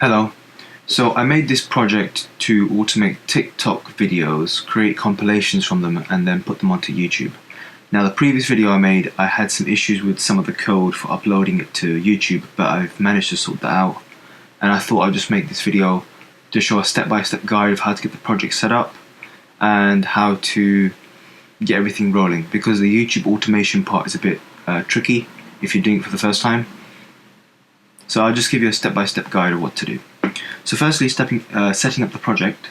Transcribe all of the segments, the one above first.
Hello. So I made this project to automate TikTok videos, create compilations from them, and then put them onto YouTube. Now, the previous video I made, I had some issues with some of the code for uploading it to YouTube, but I've managed to sort that out. And I thought I'd just make this video to show a step-by-step guide of how to get the project set up and how to get everything rolling, because the YouTube automation part is a bit tricky if you're doing it for the first time. So I'll just give you a step-by-step guide of what to do. So firstly, setting up the project.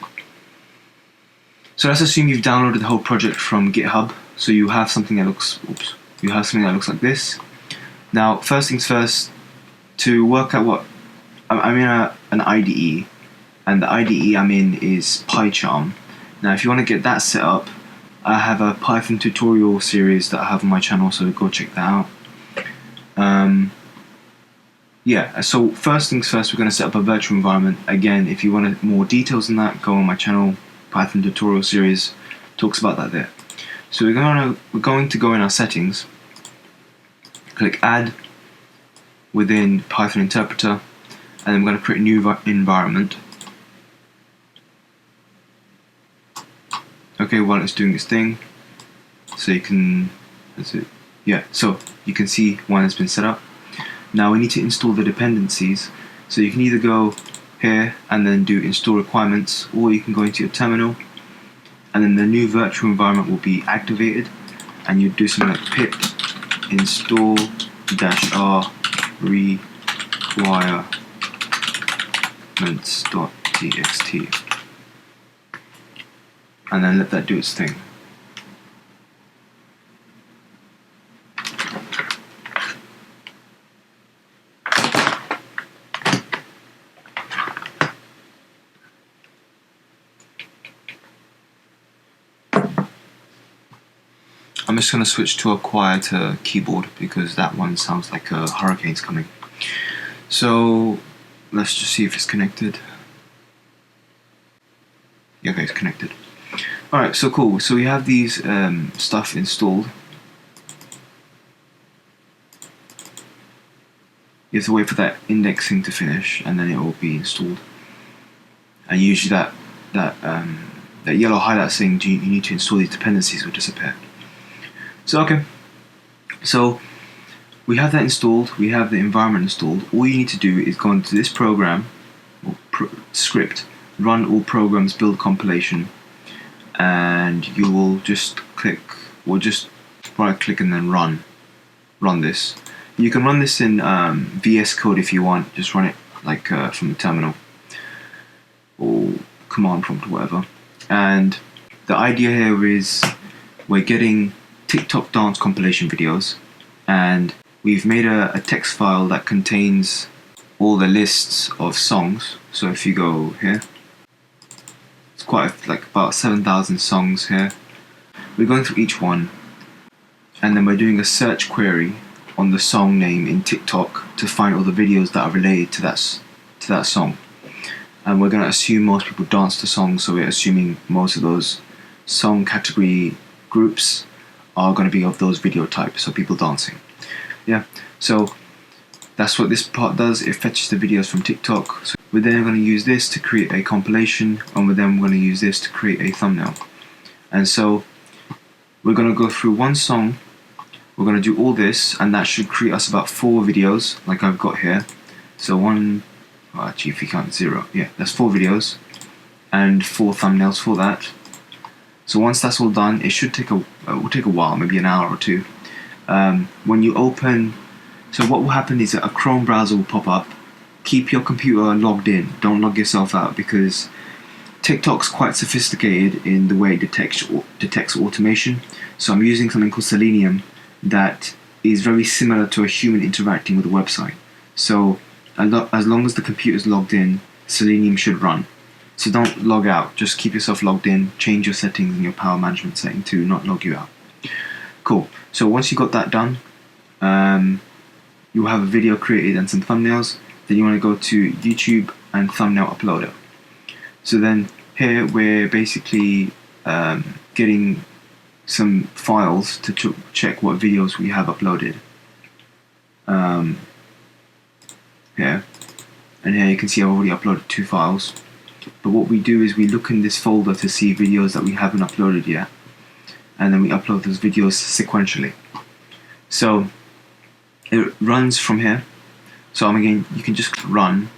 So let's assume you've downloaded the whole project from GitHub. So you have something that looks like this. Now, first things first, to work out what I'm in an IDE, and the IDE I'm in is PyCharm. Now, if you want to get that set up, I have a Python tutorial series that I have on my channel, so go check that out. Yeah, so first things first, we're going to set up a virtual environment. Again, if you want more details on that, go on my channel. Python tutorial series talks about that there. So we're going to go in our settings, click Add within Python interpreter, and then we're going to create a new environment. Okay, while it's doing its thing, so you can, that's it. Yeah, so you can see one has been set up. Now we need to install the dependencies, so you can either go here and then do install requirements, or you can go into your terminal and then the new virtual environment will be activated, and you do something like pip install -r requirements.txt and then let that do its thing. I'm just going to switch to a quieter keyboard because that one sounds like a hurricane's coming. So let's just see if it's connected. Yeah, okay, it's connected. Alright, so cool. So we have these stuff installed. You have to wait for that indexing to finish and then it will be installed. And usually that yellow highlight saying you need to install these dependencies will disappear. So okay, so we have that installed, we have the environment installed. All you need to do is go into this program, or script, run all programs, build compilation, and you will just click, or just right click and then run this. You can run this in VS Code if you want, just run it like from the terminal, or command prompt or whatever. And the idea here is we're getting TikTok dance compilation videos, and we've made a text file that contains all the lists of songs. So if you go here, it's quite like about 7,000 songs here. We're going through each one, and then we're doing a search query on the song name in TikTok to find all the videos that are related to that song. And we're going to assume most people dance to songs, so we're assuming most of those song category groups are going to be of those video types, so people dancing. Yeah, so that's what this part does. It fetches the videos from TikTok. So we're then going to use this to create a compilation, and we're then going to use this to create a thumbnail. And so we're going to go through one song, we're going to do all this, and that should create us about 4 videos like I've got here. So actually if you count 0, yeah, that's 4 videos and 4 thumbnails for that. So once that's all done, it should take will take a while, maybe an hour or 2. When you open, so what will happen is that a Chrome browser will pop up. Keep your computer logged in, don't log yourself out, because TikTok's quite sophisticated in the way it detects automation. So I'm using something called Selenium that is very similar to a human interacting with a website. So as long as the computer is logged in, Selenium should run. So don't log out, just keep yourself logged in, change your settings in your power management setting to not log you out. Cool, so once you got that done, you'll have a video created and some thumbnails. Then you want to go to YouTube and thumbnail uploader. So then here we're basically getting some files to check what videos we have uploaded. Here. and here you can see I've already uploaded 2 files. But what we do is we look in this folder to see videos that we haven't uploaded yet, and then we upload those videos sequentially. So it runs from here. So again, you can just run,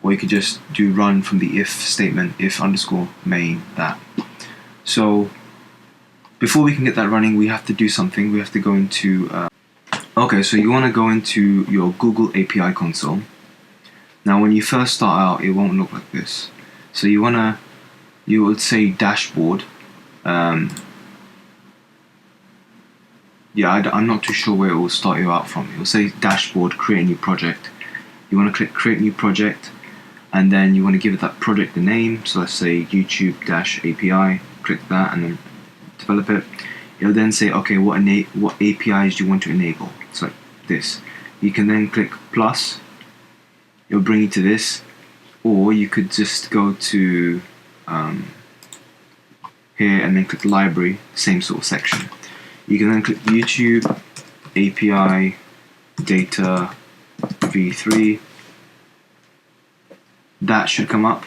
or you could just do run from the if statement, if underscore main that. So before we can get that running, we have to do something. We have to go into okay, so you want to go into your Google API console. Now when you first start out, it won't look like this. So you would say dashboard. Yeah, I'm not too sure where it will start you out from. It will say dashboard, create a new project. You want to click create new project, and then you want to give it that project a name. So let's say YouTube-API. Click that and then develop it. It'll then say, okay, what APIs do you want to enable? It's like this. You can then click plus. It'll bring you to this, or you could just go to here and then click library, same sort of section. You can then click YouTube API data v3. That should come up.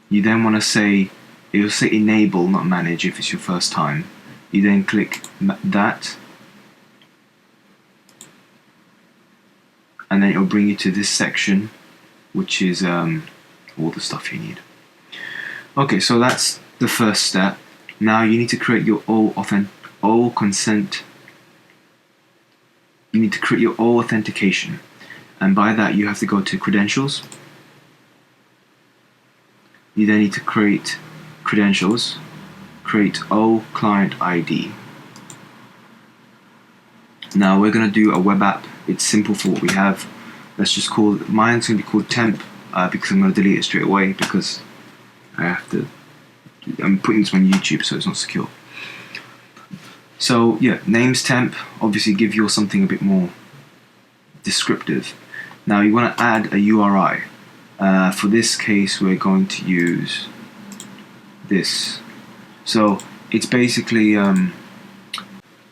You then want to say, it will say enable, not manage if it's your first time. You then click that, and then it will bring you to this section, which is all the stuff you need. Okay, so that's the first step. Now you need to create your You need to create your O authentication, and by that you have to go to credentials. You then need to create credentials, create O client ID. Now we're going to do a web app. It's simple for what we have. Let's just call it, mine's going to be called temp because I'm going to delete it straight away because I'm putting this on YouTube, so it's not secure. So yeah, name's temp. Obviously give yours something a bit more descriptive. Now you want to add a URI. For this case we're going to use this. So it's basically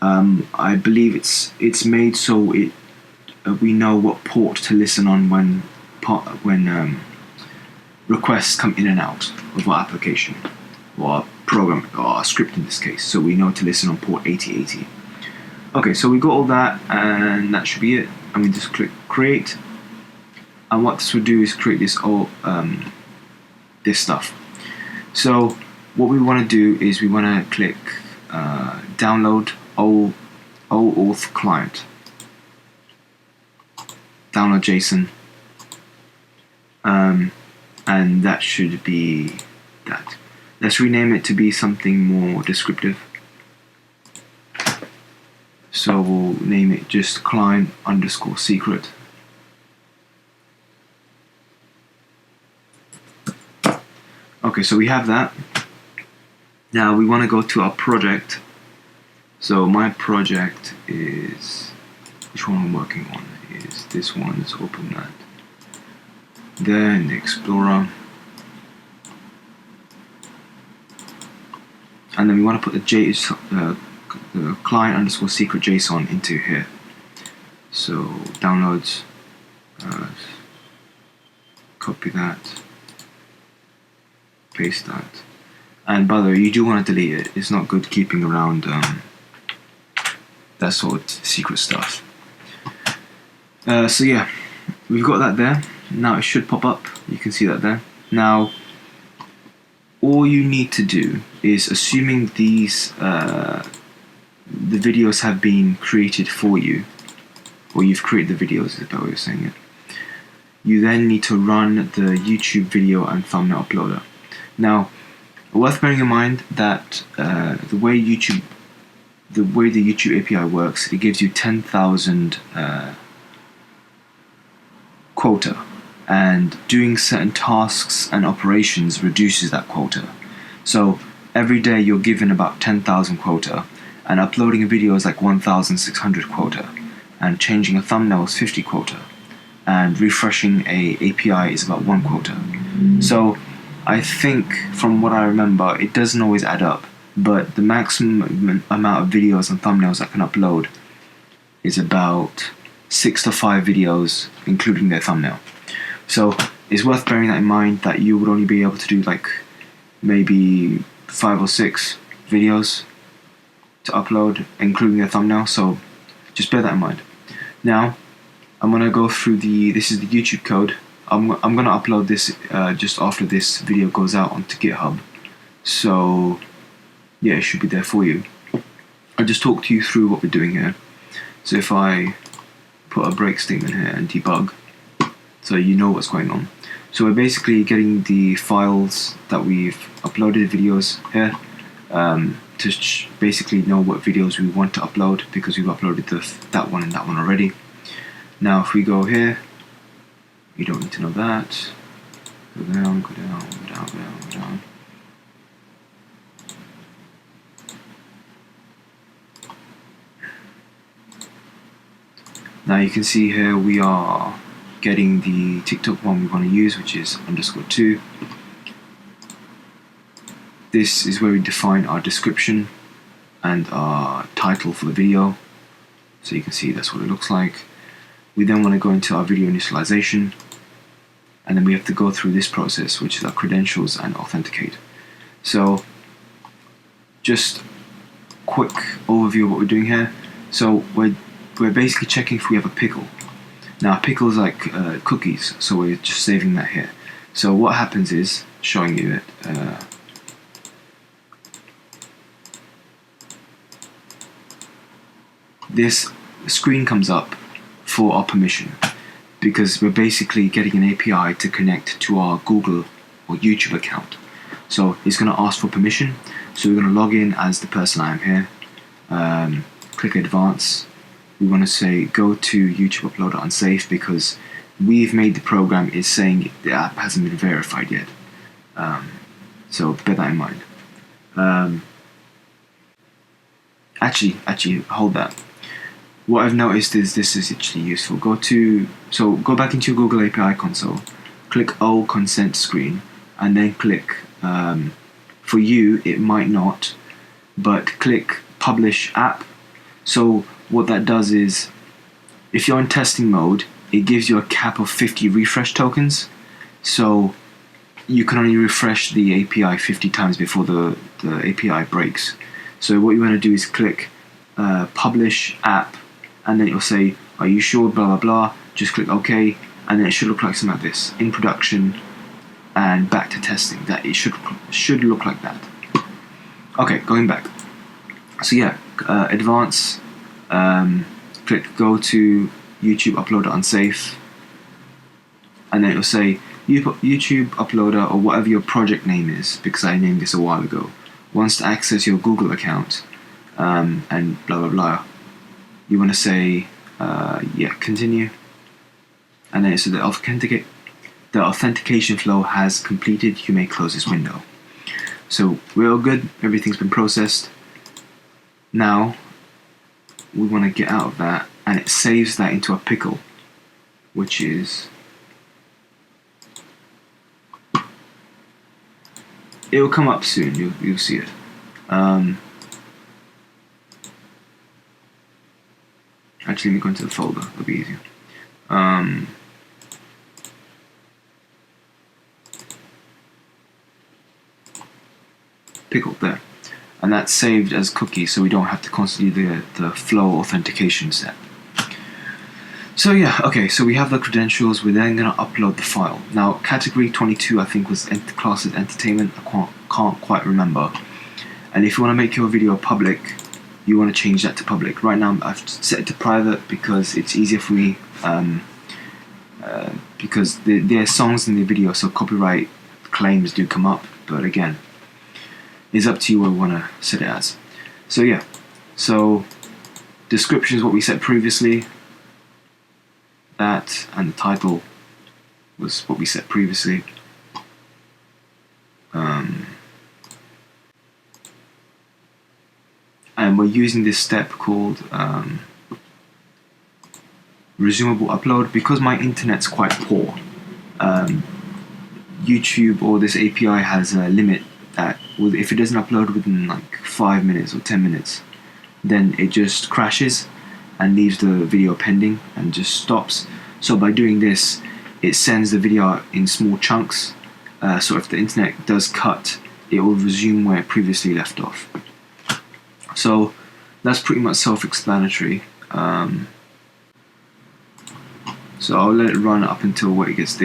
I believe it's made so we know what port to listen on when requests come in and out of our application or our program or our script in this case. So we know to listen on port 8080. Okay, so we got all that, and that should be it. And we just click create. And what this would do is create this this stuff. So what we want to do is we want to click download OAuth client. Download JSON. And that should be that. Let's rename it to be something more descriptive. So we'll name it just client underscore secret. Okay, so we have that. Now we want to go to our project. So my project is, which one I'm working on is this one. Let's open that. Then the Explorer. And then we want to put the client underscore secret JSON into here. So downloads, copy that, paste that. And by the way, you do want to delete it. It's not good keeping around that sort of secret stuff. So yeah, we've got that there. Now it should pop up. You can see that there. Now all you need to do is, assuming these the videos have been created for you, or you've created the videos, is a better way of saying it, you then need to run the YouTube video and thumbnail uploader. Now, worth bearing in mind that the way the YouTube API works, it gives you 10,000 quota, and doing certain tasks and operations reduces that quota. So every day you're given about 10,000 quota, and uploading a video is like 1,600 quota, and changing a thumbnail is 50 quota, and refreshing a API is about 1 quota. So I think, from what I remember, it doesn't always add up, but the maximum amount of videos and thumbnails I can upload is about 6 to 5 videos, including their thumbnail. So it's worth bearing that in mind, that you would only be able to do like maybe 5 or 6 videos to upload, including their thumbnail. So just bear that in mind. Now I'm gonna go through this is the YouTube code. I'm gonna upload this just after this video goes out onto GitHub. So yeah, it should be there for you. I'll just talk to you through what we're doing here. So if I put a break statement here and debug, so you know what's going on. So we're basically getting the files that we've uploaded, videos here, to basically know what videos we want to upload, because we've uploaded that one and that one already. Now if we go here, you don't need to know that. Go down, go down, go down, go down, go down. Now you can see here we are getting the TikTok one we want to use, which is _2. This is where we define our description and our title for the video. So you can see that's what it looks like. We then want to go into our video initialization, and then we have to go through this process, which is our credentials and authenticate. So just quick overview of what we're doing here. So we're basically checking if we have a pickle. Now pickle is like cookies, so we're just saving that here. So what happens is, showing you it, this screen comes up for our permission, because we're basically getting an API to connect to our Google or YouTube account. So it's going to ask for permission. So we're going to log in as the person I am here, click advance. We want to say go to YouTube uploader unsafe, because we've made the program is saying the app hasn't been verified yet. So bear that in mind. Actually hold that. What I've noticed is this is actually useful. Go back into your Google API console, click O consent screen, and then click, for you it might not, but click publish app. So what that does is, if you're in testing mode, it gives you a cap of 50 refresh tokens. So you can only refresh the API 50 times before the API breaks. So what you want to do is click publish app, and then it'll say, are you sure, blah blah blah. Just click OK, and then it should look like something like this, in production and back to testing. That it should look like that. Okay, going back. So yeah, advance, click go to YouTube uploader unsafe, and then it'll say YouTube uploader, or whatever your project name is, because I named this a while ago, wants to access your Google account, and blah blah blah. You want to say yeah, continue, and then it says the authentication flow has completed, you may close this window. So we're all good, everything's been processed. Now we want to get out of that, and it saves that into a pickle, which is, it will come up soon, you'll see it. Actually, let me go into the folder, it'll be easier. Pickle there, and that's saved as cookies, so we don't have to constantly do the flow authentication step. So yeah, okay, so we have the credentials. We're then going to upload the file. Now category 22 I think was classed as entertainment, I can't quite remember. And if you want to make your video public, you want to change that to public. Right now I've set it to private because it's easier for me, because there are songs in the video, so copyright claims do come up, but again, it's up to you what you want to set it as. So yeah, so description is what we set previously, that, and the title was what we set previously. And we're using this step called resumable upload. Because my internet's quite poor, YouTube or this API has a limit that if it doesn't upload within like 5 minutes or 10 minutes, then it just crashes. and leaves the video pending and just stops. So by doing this, it sends the video out in small chunks. So if the internet does cut, it will resume where it previously left off. So that's pretty much self-explanatory. So I'll let it run up until where it gets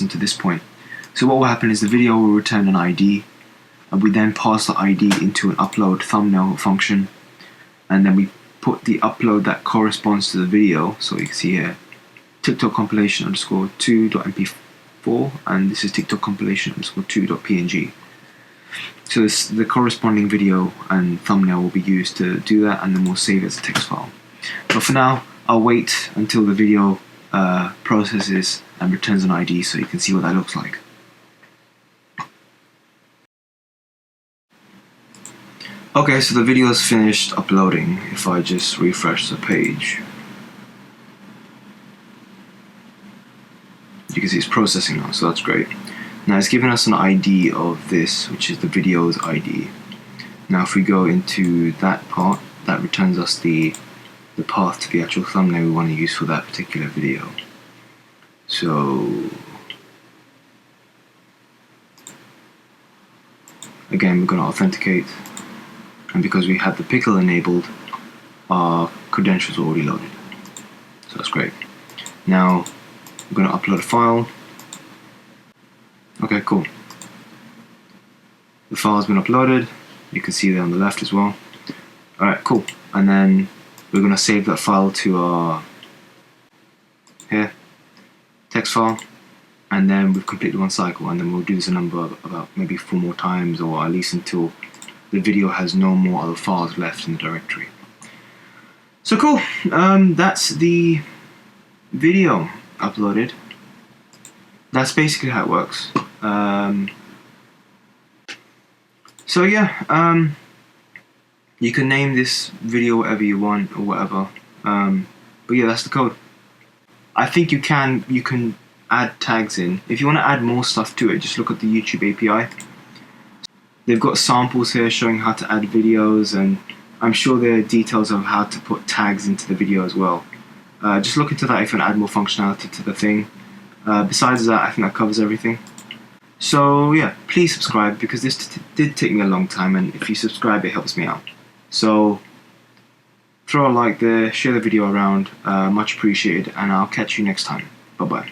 into this point. So what will happen is the video will return an ID, and we then pass the ID into an upload thumbnail function, and then we put the upload that corresponds to the video. So you can see here, TikTok compilation underscore 2.mp4, and this is TikTok compilation underscore 2.png. So the corresponding video and thumbnail will be used to do that, and then we'll save it as a text file. But for now, I'll wait until the video processes and returns an ID so you can see what that looks like. Okay, so the video is finished uploading. If I just refresh the page, you can see it's processing now, so that's great. Now it's giving us an ID of this, which is the video's ID. Now if we go into that part, that returns us the path to the actual thumbnail we want to use for that particular video. So again, we're going to authenticate, and because we had the pickle enabled, our credentials are already loaded. So that's great. Now we're going to upload a file. Okay, cool. The file's been uploaded. You can see there on the left as well. Alright, cool. And then we're going to save that file to our text file, and then we've completed one cycle, and then we'll do this a number of about maybe 4 more times, or at least until the video has no more other files left in the directory. So cool. That's the video uploaded. That's basically how it works. So yeah, you can name this video whatever you want or whatever. But yeah, that's the code. I think you can add tags in. If you want to add more stuff to it, just look at the YouTube API. They've got samples here showing how to add videos, and I'm sure there are details of how to put tags into the video as well. Just look into that if you want to add more functionality to the thing. Besides that, I think that covers everything. So yeah, please subscribe, because this did take me a long time, and if you subscribe, it helps me out. So throw a like there, share the video around, much appreciated, and I'll catch you next time. Bye bye.